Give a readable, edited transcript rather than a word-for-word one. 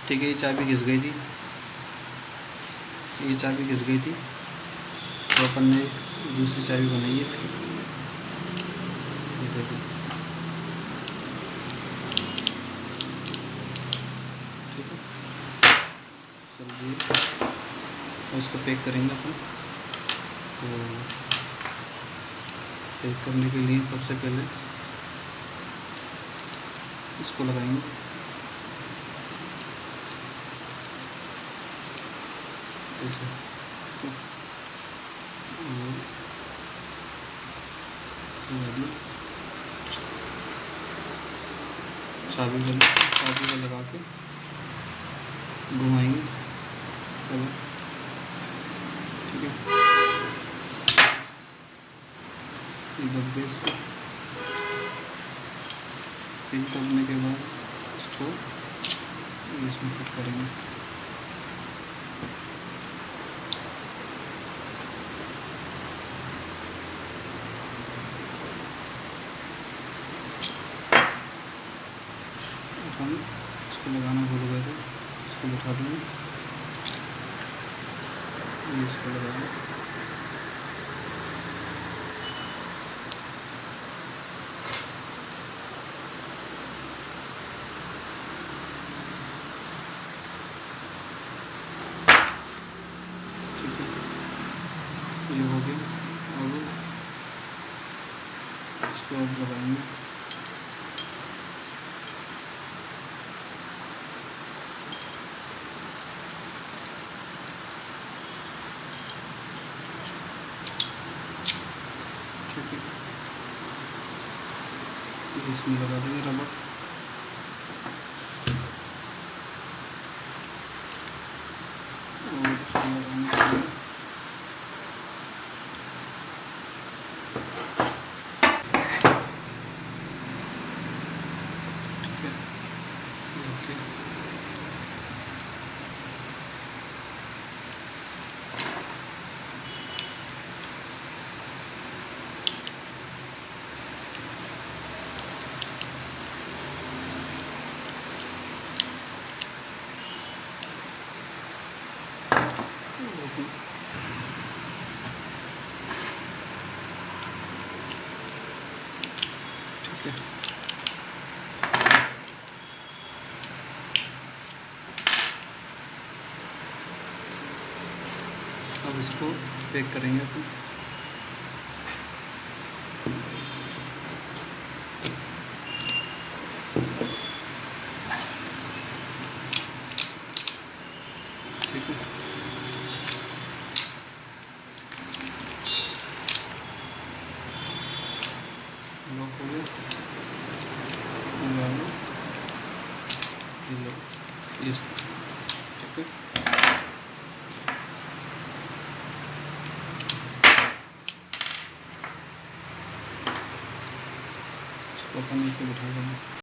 ठीक है, ये चाबी घिस गई थी, ये चाबी घिस गई थी, तो अपन ने दूसरी चाबी बनाई है इसकी। ये देखो, ठीक है। चलिए उसको पैक करेंगे अपन। तो पैक करने के लिए सबसे पहले इसको लगाएंगे। ऐसे चाबी को लगा के घुमाएंगे, ठीक है। डब्बे इसको फिल करने के बाद इसको इसमें फिट करेंगे। अपन इसको लगाना भूल गए थे, इसको बिठा देंगे, इसको लगा देंगे। ये हो गया। अब इसको अब लगाएंगे। ठीक है, इसमें लगा देंगे रबर। और इसको लगाएंगे। ठीक है, अब इसको पैक करेंगे अपन। ठीक है, लॉक हो गया। ठीक है, इसको अपन नीचे बिठा देंगे।